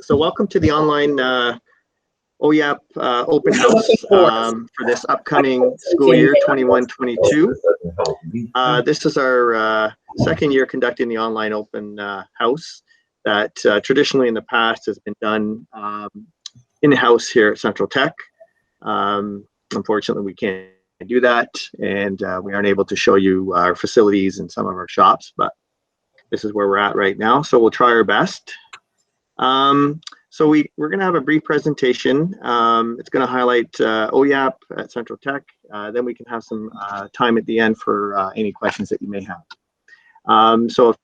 So welcome to the online OYAP open house for this upcoming school year 21-22. This is our second year conducting the online open house that traditionally in the past has been done in-house here at Central Tech. Unfortunately, we can't do that, and we aren't able to show you our facilities and some of our shops, but this is where we're at right now, so we'll try our best. So we're going to have a brief presentation. It's going to highlight OYAP at Central Tech. Then we can have some time at the end for any questions that you may have. So if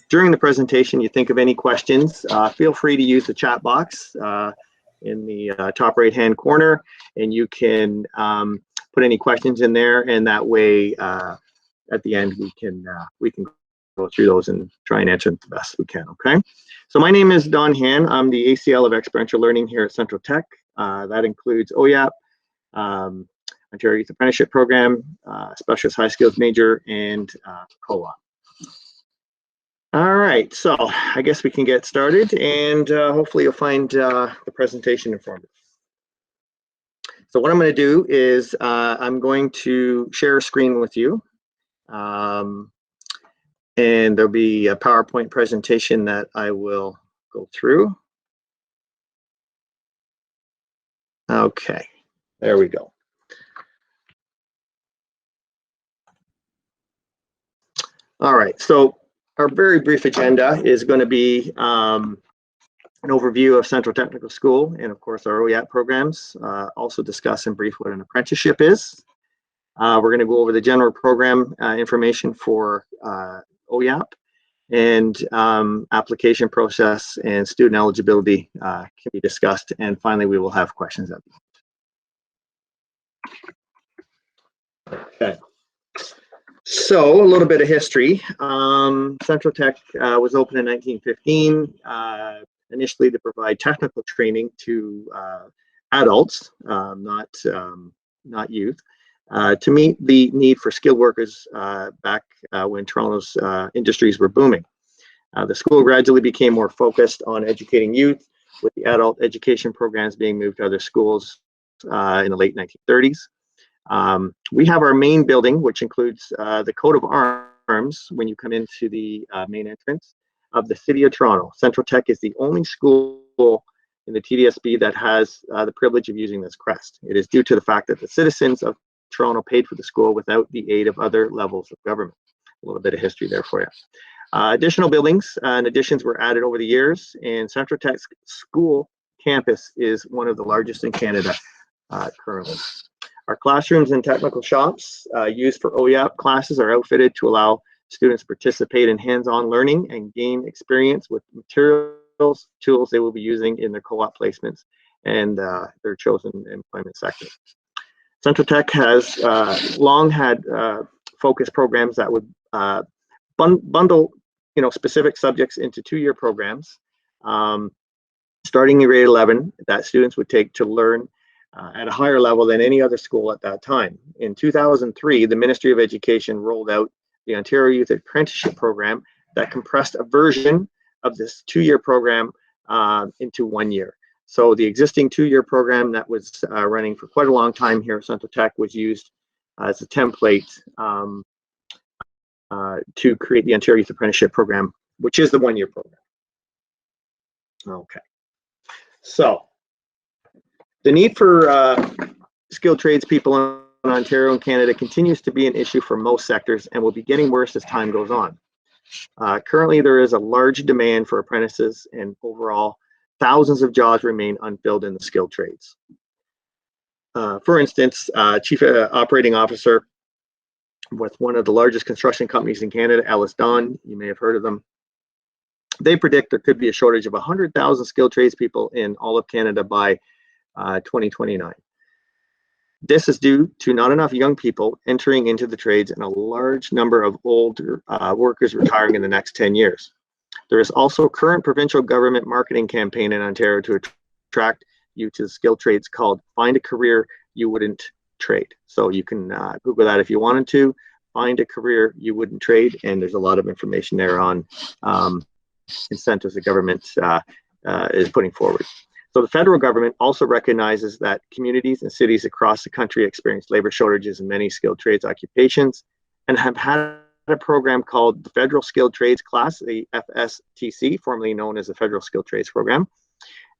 during the presentation you think of any questions, feel free to use the chat box in the top right hand corner, and you can put any questions in there, and that way at the end we can go through those and try and answer them the best we can. Okay, so my name is Don Han. I'm the ACL of Experiential Learning here at Central Tech. That includes OYAP, Ontario Youth Apprenticeship Program, Specialist High Skills Major, and Co-op. All right, so I guess we can get started, and hopefully you'll find the presentation informative. So what I'm going to do is I'm going to share a screen with you. And there'll be a PowerPoint presentation that I will go through. Okay, there we go. All right, so our very brief agenda is going to be an overview of Central Technical School and of course our OYAP programs. Also discuss in brief what an apprenticeship is. We're going to go over the general program information for OYAP, and application process and student eligibility can be discussed, and finally we will have questions at the end. Okay, so a little bit of history. Central Tech was opened in 1915, initially to provide technical training to adults, not youth. To meet the need for skilled workers back when Toronto's industries were booming. The school gradually became more focused on educating youth, with the adult education programs being moved to other schools in the late 1930s. We have our main building, which includes the coat of arms when you come into the main entrance of the City of Toronto. Central Tech is the only school in the TDSB that has the privilege of using this crest. It is due to the fact that the citizens of Toronto paid for the school without the aid of other levels of government. A little bit of history there for you. Additional buildings and additions were added over the years, and Central Tech's school campus is one of the largest in Canada currently. Our classrooms and technical shops used for OYAP classes are outfitted to allow students to participate in hands-on learning and gain experience with materials, tools they will be using in their co-op placements and their chosen employment sector. Central Tech has long had focus programs that would bundle, specific subjects into two-year programs, starting in grade 11, that students would take to learn at a higher level than any other school at that time. In 2003, the Ministry of Education rolled out the Ontario Youth Apprenticeship Program that compressed a version of this two-year program into 1 year. So the existing two-year program that was running for quite a long time here at Central Tech was used as a template to create the Ontario Youth Apprenticeship Program, which is the 1 year program. Okay, so the need for skilled tradespeople in Ontario and Canada continues to be an issue for most sectors and will be getting worse as time goes on. Currently, there is a large demand for apprentices, and overall, thousands of jobs remain unfilled in the skilled trades. For instance, Chief Operating Officer with one of the largest construction companies in Canada, Ellis Don, you may have heard of them. They predict there could be a shortage of 100,000 skilled tradespeople in all of Canada by 2029. This is due to not enough young people entering into the trades and a large number of older workers retiring in the next 10 years. There is also a current provincial government marketing campaign in Ontario to attract you to the skilled trades called Find a Career You Wouldn't Trade. So you can Google that if you wanted to, Find a Career You Wouldn't Trade, and there's a lot of information there on incentives the government is putting forward. So the federal government also recognizes that communities and cities across the country experience labor shortages in many skilled trades occupations and have had a program called the Federal Skilled Trades Class, the FSTC, formerly known as the Federal Skilled Trades Program.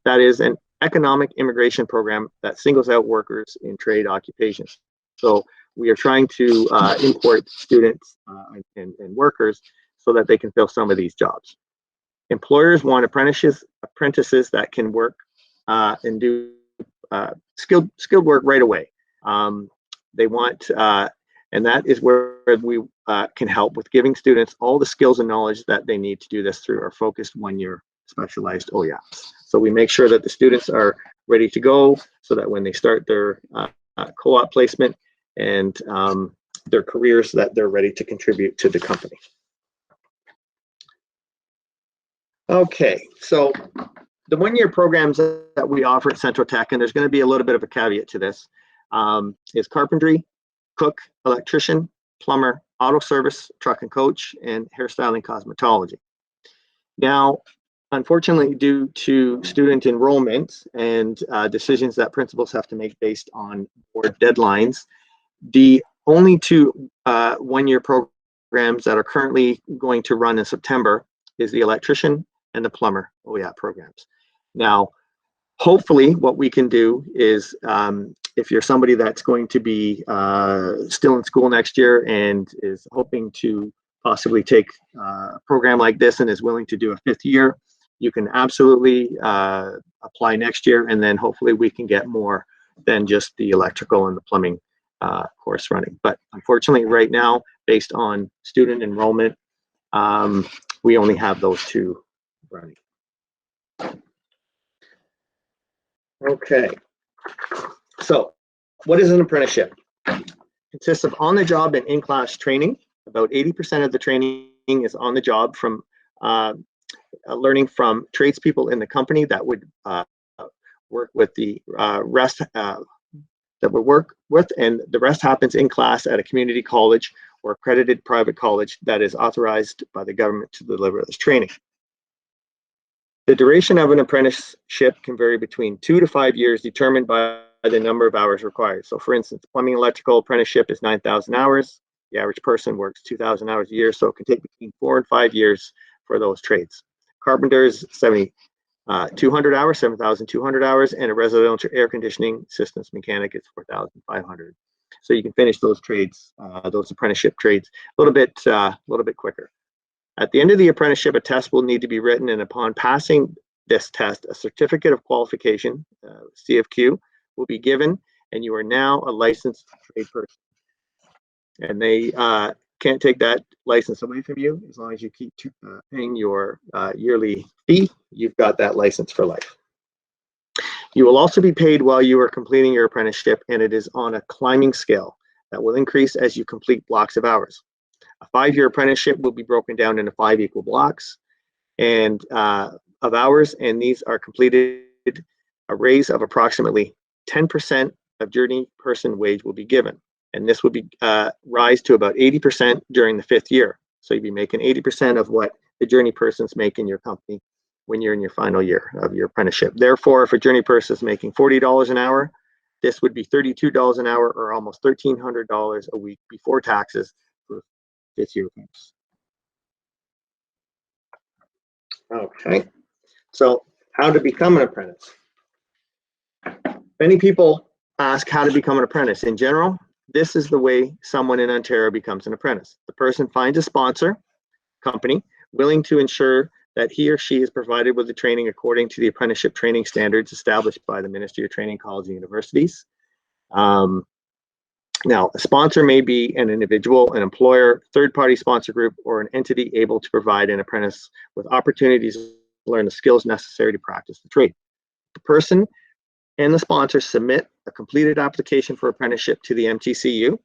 That is an economic immigration program that singles out workers in trade occupations. So we are trying to import students and workers so that they can fill some of these jobs. Employers want apprentices that can work and do skilled work right away. They want, and that is where we can help with giving students all the skills and knowledge that they need to do this through our focused one-year specialized OYAPs. So we make sure that the students are ready to go so that when they start their co-op placement and their careers, that they're ready to contribute to the company. Okay, so the one-year programs that we offer at Central Tech, and there's going to be a little bit of a caveat to this, is carpentry, cook, electrician, plumber, auto service, truck and coach, and hairstyling cosmetology. Now, unfortunately, due to student enrollment and decisions that principals have to make based on board deadlines, the only two one-year programs that are currently going to run in September is the electrician and the plumber OYAP programs. Now, hopefully what we can do is if you're somebody that's going to be still in school next year and is hoping to possibly take a program like this and is willing to do a 5th year, you can absolutely apply next year, and then hopefully we can get more than just the electrical and the plumbing course running. But unfortunately right now, based on student enrollment, we only have those two running. Okay, so what is an apprenticeship? It consists of on-the-job and in-class training. About 80% of the training is on the job from learning from tradespeople in the company that would work with the rest that would work with, and the rest happens in class at a community college or accredited private college that is authorized by the government to deliver this training. The duration of an apprenticeship can vary between 2 to 5 years, determined by the number of hours required. So for instance, plumbing electrical apprenticeship is 9,000 hours. The average person works 2,000 hours a year, so it can take between 4 and 5 years for those trades. Carpenters, 7,200 hours, 7,200 hours, and a residential air conditioning systems mechanic is 4,500. So you can finish those trades, those apprenticeship trades, a little bit quicker. At the end of the apprenticeship, a test will need to be written, and upon passing this test, a certificate of qualification, CFQ, will be given, and you are now a licensed trade person. And they can't take that license away from you as long as you keep paying your yearly fee. You've got that license for life. You will also be paid while you are completing your apprenticeship, and it is on a climbing scale that will increase as you complete blocks of hours. A 5-year apprenticeship will be broken down into 5 equal blocks and of hours, and these are completed. A raise of approximately 10% of journey person wage will be given, and this will be rise to about 80% during the 5th year. So you'll be making 80% of what the journey persons make in your company when you're in your final year of your apprenticeship. Therefore, if a journey person is making $40 an hour, this would be $32 an hour, or almost $1,300 a week before taxes for 5th year folks. Okay, so how to become an apprentice? Many people ask how to become an apprentice. In general, this is the way someone in Ontario becomes an apprentice. The person finds a sponsor company willing to ensure that he or she is provided with the training according to the apprenticeship training standards established by the Ministry of Training, Colleges, and Universities. Now, a sponsor may be an individual, an employer, third-party sponsor group, or an entity able to provide an apprentice with opportunities to learn the skills necessary to practice the trade. The person and the sponsor submit a completed application for apprenticeship to the MTCU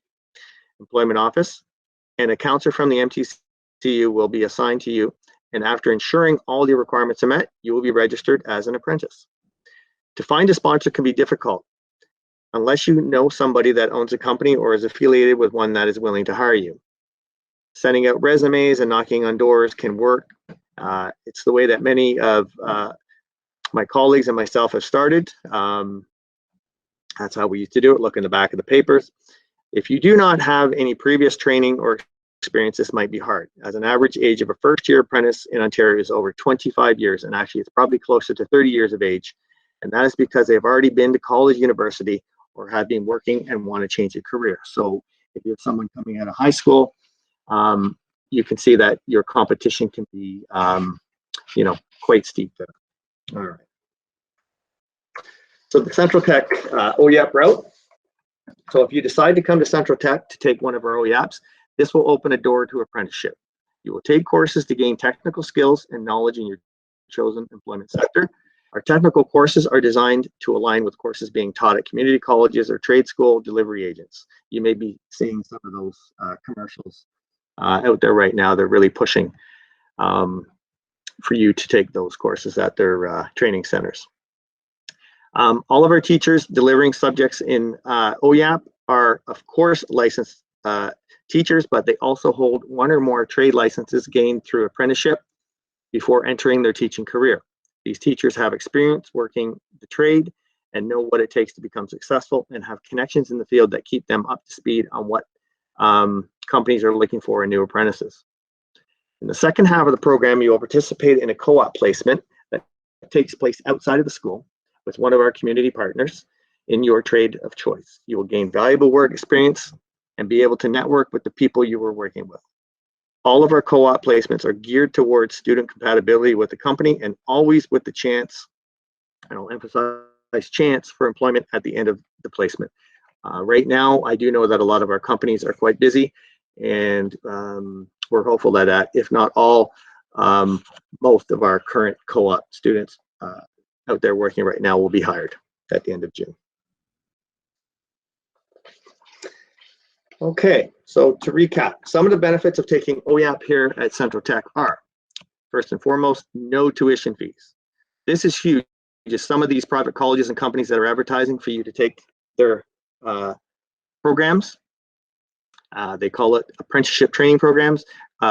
employment office, and a counselor from the MTCU will be assigned to you, and after ensuring all the requirements are met, you will be registered as an apprentice. To find a sponsor can be difficult unless you know somebody that owns a company or is affiliated with one that is willing to hire you. Sending out resumes and knocking on doors can work. It's the way that many of my colleagues and myself have started. That's how we used to do it. Look in the back of the papers. If you do not have any previous training or experience, this might be hard, as an average age of a first-year apprentice in Ontario is over 25 years, and actually it's probably closer to 30 years of age, and that is because they've already been to college, university, or have been working and want to change their career. So if you have someone coming out of high school, you can see that your competition can be, quite steep there. All right. So the Central Tech OYAP route. So if you decide to come to Central Tech to take one of our OYAPs, this will open a door to apprenticeship. You will take courses to gain technical skills and knowledge in your chosen employment sector. Our technical courses are designed to align with courses being taught at community colleges or trade school delivery agents. You may be seeing some of those commercials out there right now. They're really pushing for you to take those courses at their training centers. All of our teachers delivering subjects in OYAP are, of course, licensed teachers, but they also hold one or more trade licenses gained through apprenticeship before entering their teaching career. These teachers have experience working the trade and know what it takes to become successful, and have connections in the field that keep them up to speed on what companies are looking for in new apprentices. In the second half of the program, you will participate in a co-op placement that takes place outside of the school with one of our community partners in your trade of choice. You will gain valuable work experience and be able to network with the people you were working with. All of our co-op placements are geared towards student compatibility with the company, and always with the chance, and I'll emphasize chance, for employment at the end of the placement. Right now, I do know that a lot of our companies are quite busy, and we're hopeful that if not all, most of our current co-op students out there working right now will be hired at the end of June. Okay, so to recap, some of the benefits of taking OYAP here at Central Tech are, first and foremost, no tuition fees. This is huge. Just some of these private colleges and companies that are advertising for you to take their programs, they call it apprenticeship training programs,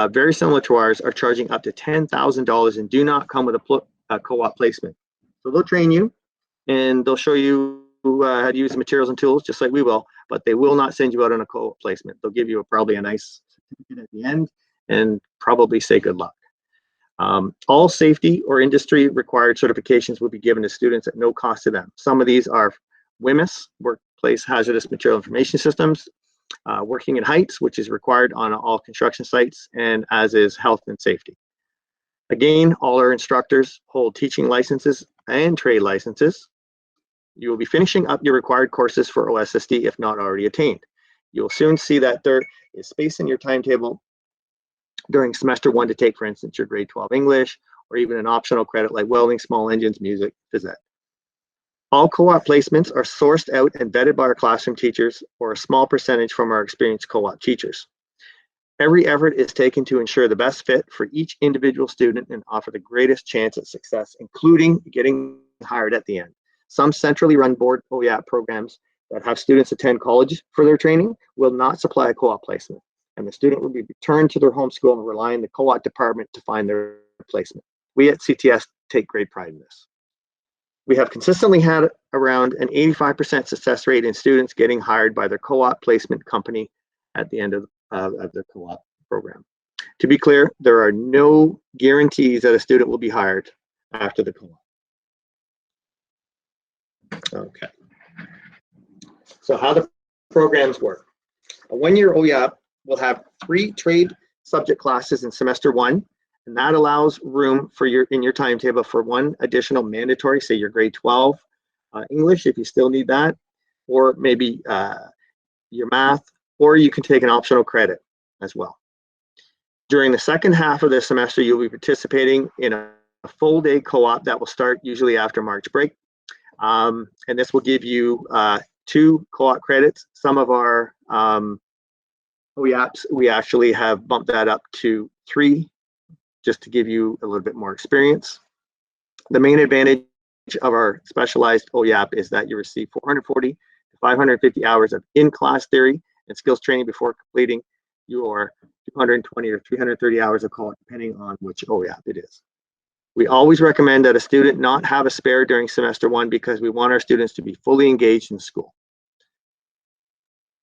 very similar to ours, are charging up to $10,000 and do not come with a co-op placement. So they'll train you and they'll show you how to use the materials and tools just like we will, but they will not send you out on a co-op placement. They'll give you probably a nice certificate at the end and probably say good luck. All safety or industry required certifications will be given to students at no cost to them. Some of these are WHMIS, Workplace Hazardous Material Information Systems, Working in Heights, which is required on all construction sites, and as is health and safety. Again, all our instructors hold teaching licenses and trade licenses. You will be finishing up your required courses for OSSD if not already attained. You will soon see that there is space in your timetable during semester 1 to take, for instance, your grade 12 English, or even an optional credit like welding, small engines, music, phys ed. All co-op placements are sourced out and vetted by our classroom teachers, or a small percentage from our experienced co-op teachers. Every effort is taken to ensure the best fit for each individual student and offer the greatest chance at success, including getting hired at the end. Some centrally run board OYAP programs that have students attend college for their training will not supply a co-op placement, and the student will be returned to their home school and rely on the co-op department to find their placement. We at CTS take great pride in this. We have consistently had around an 85% success rate in students getting hired by their co-op placement company at the end of their co-op program. To be clear, there are no guarantees that a student will be hired after the co-op. Okay. So how the programs work. A one-year OYAP will have 3 trade subject classes in semester 1, and that allows room for in your timetable for 1 additional mandatory, say your grade 12 English, if you still need that, or maybe your math, or you can take an optional credit as well. During the second half of the semester, you'll be participating in a full day co-op that will start usually after March break. And this will give you 2 co-op credits. Some of our OYAPs, we actually have bumped that up to 3, just to give you a little bit more experience. The main advantage of our specialized OYAP is that you receive 440 to 550 hours of in-class theory and skills training before completing your 220 or 330 hours of co-op, depending on which OYAP it is. We always recommend that a student not have a spare during semester 1 because we want our students to be fully engaged in school.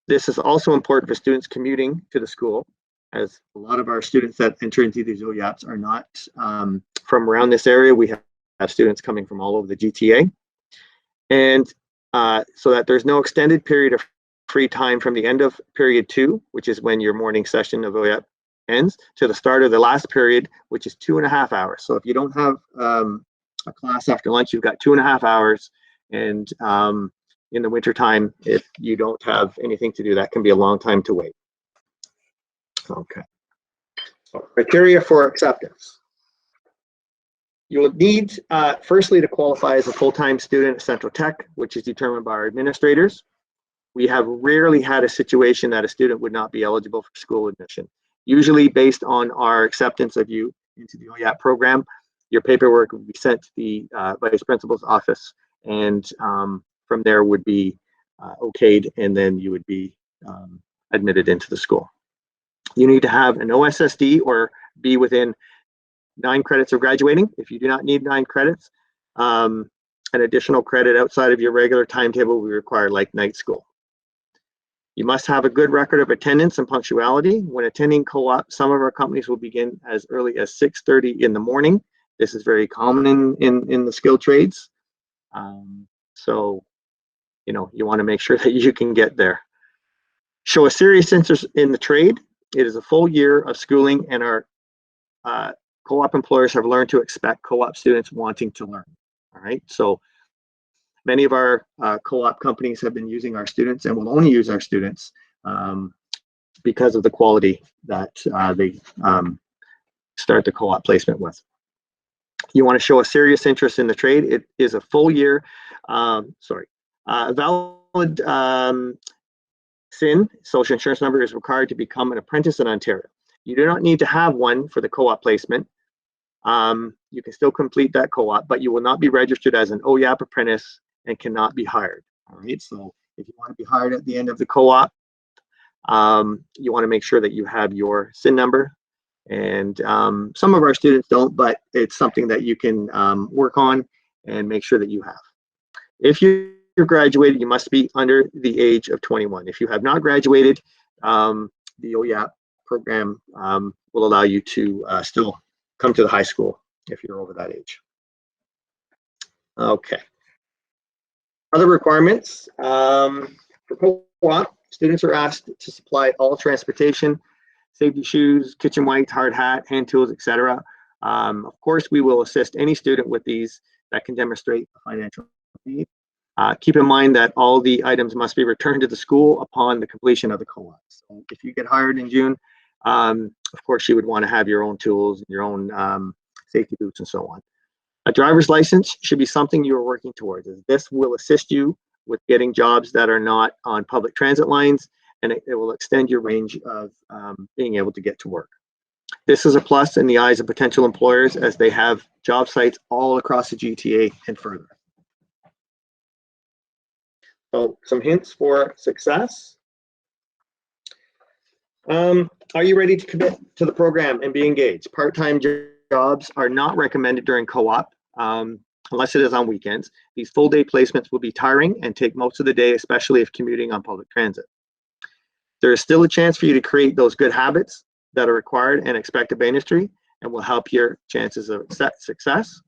This is also important for students commuting to the school, as a lot of our students that enter into these OYAPs are not from around this area. We have students coming from all over the GTA. And so that there's no extended period of free time from the end of period 2, which is when your morning session of OYAP ends, to the start of the last period, which is 2.5 hours. So if you don't have a class after lunch, you've got 2.5 hours. And in the wintertime, if you don't have anything to do, that can be a long time to wait. Okay. So criteria for acceptance. You will need, firstly, to qualify as a full-time student at Central Tech, which is determined by our administrators. We have rarely had a situation that a student would not be eligible for school admission. Usually based on our acceptance of you into the OYAP program, your paperwork would be sent to the vice principal's office, and from there would be okayed, and then you would be admitted into the school. You need to have an OSSD or be within 9 credits of graduating. If you do not need 9 credits, an additional credit outside of your regular timetable will be required, like night school. You must have a good record of attendance and punctuality. When attending co-op, some of our companies will begin as early as 6:30 in the morning. This is very common in the skilled trades. So, you know, you want to make sure that you can get there. Show a serious interest in the trade. It is a full year of schooling, and our co-op employers have learned to expect co-op students wanting to learn. All right, so many of our co-op companies have been using our students and will only use our students because of the quality that they start the co-op placement with. You want to show a serious interest in the trade. It is a full year, valid SIN, social insurance number, is required to become an apprentice in Ontario. You do not need to have one for the co-op placement. You can still complete that co-op, but you will not be registered as an OYAP apprentice and cannot be hired. All right, so if you want to be hired at the end of the co-op, you want to make sure that you have your SIN number. And some of our students don't, but it's something that you can work on and make sure that you have. If you're graduated, you must be under the age of 21. If you have not graduated, the OYAP program will allow you to still come to the high school if you're over that age. Okay. Other requirements for co-op, students are asked to supply all transportation, safety shoes, kitchen whites, hard hat, hand tools, etc. Of course, we will assist any student with these that can demonstrate a financial need. Keep in mind that all the items must be returned to the school upon the completion of the co-op. So if you get hired in June, of course, you would want to have your own tools, your own safety boots, and so on. A driver's license should be something you are working towards. This will assist you with getting jobs that are not on public transit lines, and it will extend your range of being able to get to work. This is a plus in the eyes of potential employers, as they have job sites all across the GTA and further. So some hints for success. Are you ready to commit to the program and be engaged? Part-time jobs are not recommended during co-op unless it is on weekends. These full-day placements will be tiring and take most of the day, especially if commuting on public transit. There is still a chance for you to create those good habits that are required and expected by industry and will help your chances of success.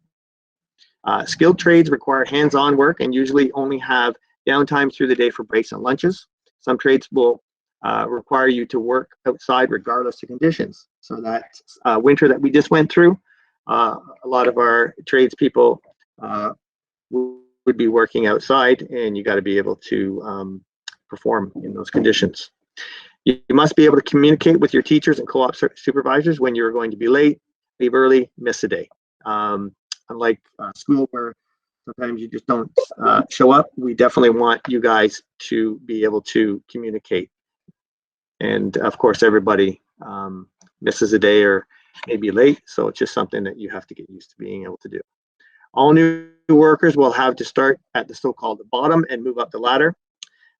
Skilled trades require hands-on work and usually only have downtime through the day for breaks and lunches. Some trades will require you to work outside regardless of conditions. So that winter that we just went through, a lot of our tradespeople would be working outside, and you got to be able to perform in those conditions. You must be able to communicate with your teachers and co-op supervisors when you're going to be late, leave early, miss a day. Unlike school, where sometimes you just don't show up, we definitely want you guys to be able to communicate. And of course, everybody misses a day or maybe late, so it's just something that you have to get used to being able to do. All new workers will have to start at the so-called bottom and move up the ladder.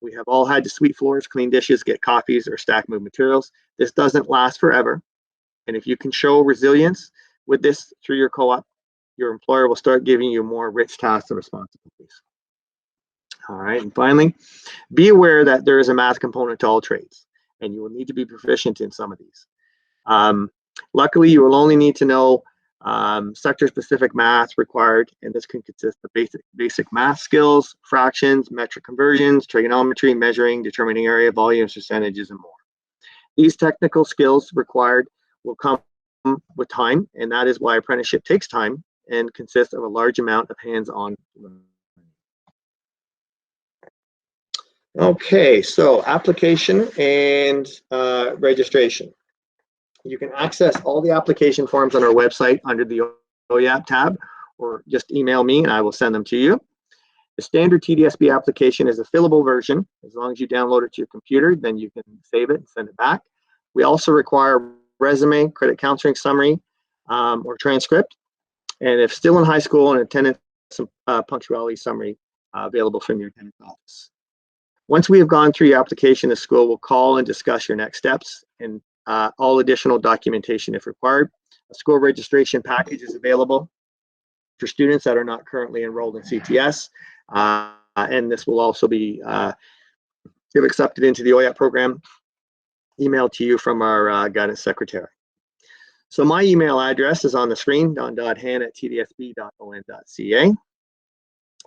We have all had to sweep floors, clean dishes, get coffees, or stack move materials. This doesn't last forever. And if you can show resilience with this through your co-op, your employer will start giving you more rich tasks and responsibilities. All right, and finally, be aware that there is a math component to all trades, and you will need to be proficient in some of these. Luckily, you will only need to know sector-specific math required, and this can consist of basic math skills, fractions, metric conversions, trigonometry, measuring, determining area, volumes, percentages, and more. These technical skills required will come with time, and that is why apprenticeship takes time and consists of a large amount of hands-on learning. Okay, so application and registration. You can access all the application forms on our website under the OYAP tab, or just email me and I will send them to you. The standard TDSB application is a fillable version. As long as you download it to your computer, then you can save it and send it back. We also require resume, credit counseling summary, or transcript. And if still in high school, an attendance punctuality summary available from your attendance office. Once we have gone through your application, the school will call and discuss your next steps and all additional documentation if required. A school registration package is available for students that are not currently enrolled in CTS, and this will also be if accepted into the O.Y.A.P program, emailed to you from our guidance secretary. So my email address is on the screen, don.han@tdsb.on.ca.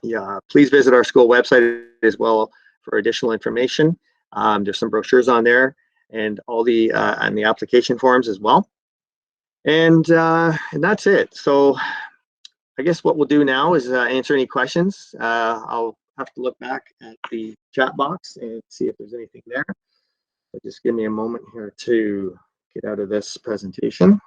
Yeah, please visit our school website as well for additional information. There's some brochures on there and all the and the application forms as well. And that's it. So I guess what we'll do now is answer any questions. I'll have to look back at the chat box and see if there's anything there. So just give me a moment here to get out of this presentation.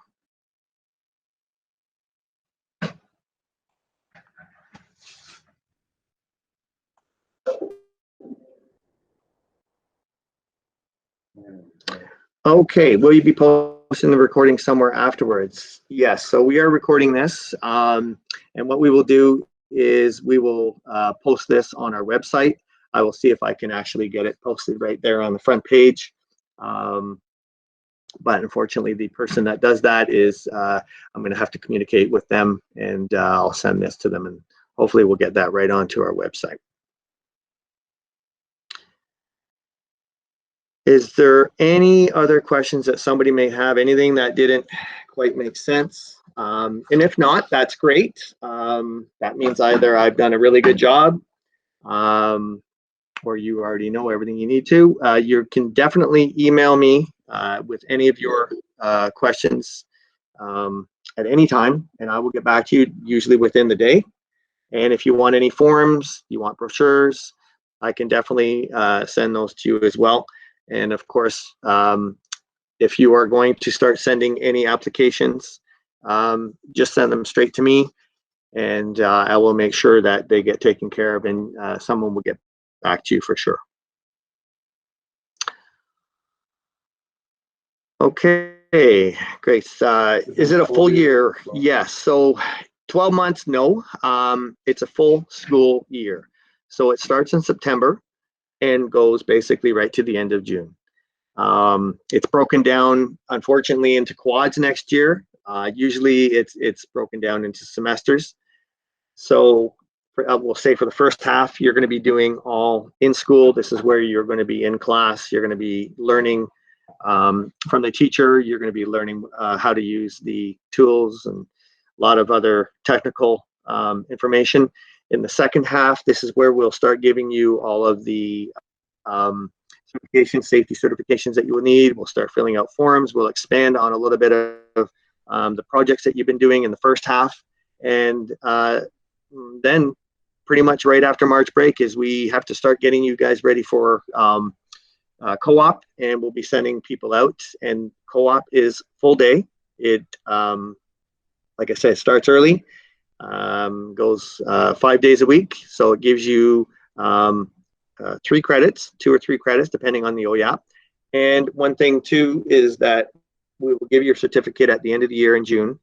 Okay, will you be posting the recording somewhere afterwards? Yes, so we are recording this, and what we will do is we will post this on our website. I will see if I can actually get it posted right there on the front page. But unfortunately, the person that does that is, I'm going to have to communicate with them, and I'll send this to them, and hopefully we'll get that right onto our website. Is there any other questions that somebody may have? Anything that didn't quite make sense? And if not, that's great. That means either I've done a really good job, or you already know everything you need to. You can definitely email me with any of your questions at any time, and I will get back to you usually within the day. And if you want any forms, you want brochures, I can definitely send those to you as well. And of course, if you are going to start sending any applications, just send them straight to me, and I will make sure that they get taken care of, and someone will get back to you for sure. Okay, great. Is it a full year? Yes. So 12 months, no. It's a full school year. So it starts in September and goes basically right to the end of June. It's broken down, unfortunately, into quads next year. Usually it's broken down into semesters. So we'll say for the first half, you're going to be doing all in school. This is where you're going to be in class. You're going to be learning from the teacher. You're going to be learning how to use the tools and a lot of other technical information. In the second half, this is where we'll start giving you all of the certifications, safety certifications that you will need. We'll start filling out forms. We'll expand on a little bit of the projects that you've been doing in the first half. And then pretty much right after March break is we have to start getting you guys ready for co-op, and we'll be sending people out. And co-op is full day. It, like I said, starts early. Goes 5 days a week, so it gives you 3 credits, 2 or 3 credits, depending on the O.Y.A.P. And one thing too is that we will give you a certificate at the end of the year in June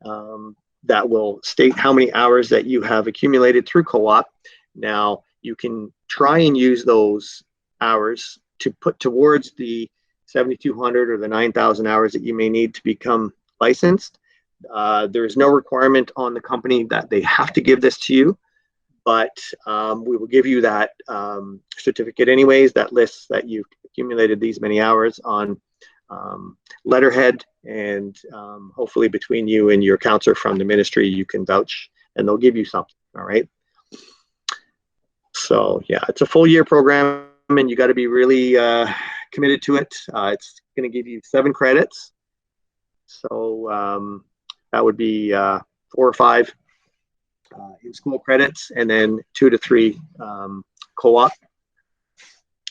that will state how many hours that you have accumulated through co-op. Now you can try and use those hours to put towards the 7,200 or the 9,000 hours that you may need to become licensed. There is no requirement on the company that they have to give this to you, but we will give you that certificate anyways, that lists that you've accumulated these many hours on letterhead, and hopefully between you and your counselor from the ministry, you can vouch and they'll give you something, all right? So yeah, it's a full year program and you got to be really committed to it. It's going to give you 7 credits. So that would be 4 or 5 in-school credits, and then 2 to 3 co-op.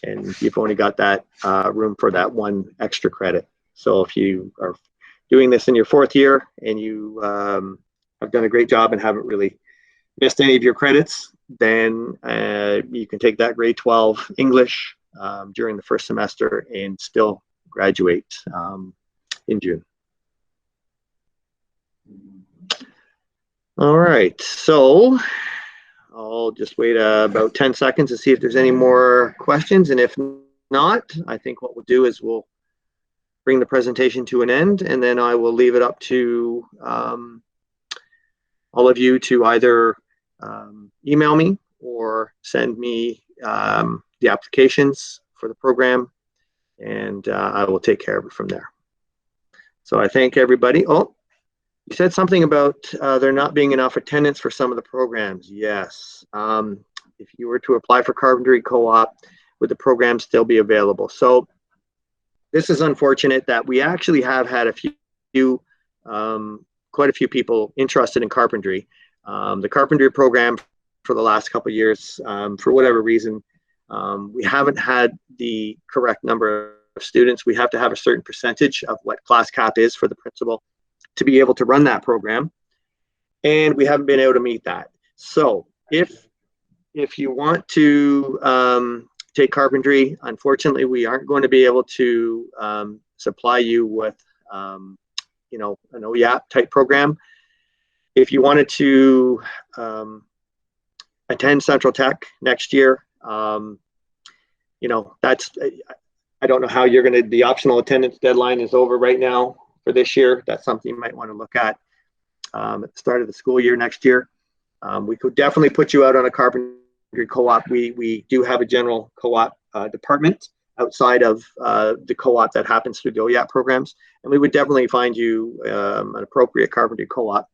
And you've only got that room for that 1 extra credit. So if you are doing this in your 4th year and you have done a great job and haven't really missed any of your credits, then you can take that grade 12 English during the 1st semester and still graduate in June. All right, so I'll just wait about 10 seconds to see if there's any more questions, and if not, I think what we'll do is we'll bring the presentation to an end, and then I will leave it up to all of you to either email me or send me the applications for the program, and I will take care of it from there. So I thank everybody. Oh, you said something about there not being enough attendance for some of the programs. Yes. If you were to apply for carpentry co-op, would the program still be available? So this is unfortunate that we actually have had quite a few people interested in carpentry. The carpentry program for the last couple of years, for whatever reason, we haven't had the correct number of students. We have to have a certain percentage of what class cap is for the principal to be able to run that program, and we haven't been able to meet that. So if you want to take carpentry, unfortunately we aren't going to be able to supply you with you know, an O.Y.A.P type program. If you wanted to attend Central Tech next year, you know, that's, I don't know how you're going to, the optional attendance deadline is over right now for this year. That's something you might want to look at the start of the school year next year. We could definitely put you out on a carpentry co-op. We do have a general co-op department outside of the co-op that happens through the O.Y.A.P programs, and we would definitely find you an appropriate carpentry co-op.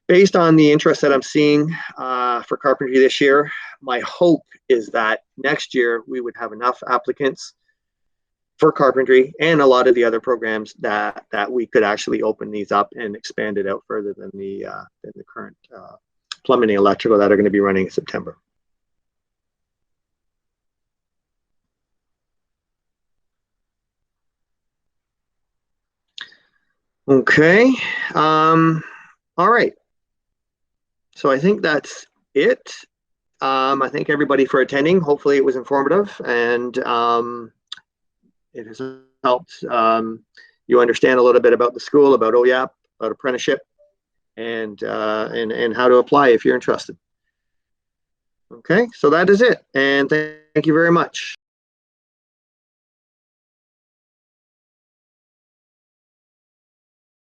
Based on the interest that I'm seeing for carpentry this year, my hope is that next year we would have enough applicants for carpentry and a lot of the other programs that we could actually open these up and expand it out further than the current plumbing and electrical that are going to be running in September. Okay. All right. So I think that's it. I thank everybody for attending. Hopefully it was informative, and it has helped you understand a little bit about the school, about O.Y.A.P, about apprenticeship, and how to apply if you're interested. Okay, so that is it, and thank you very much.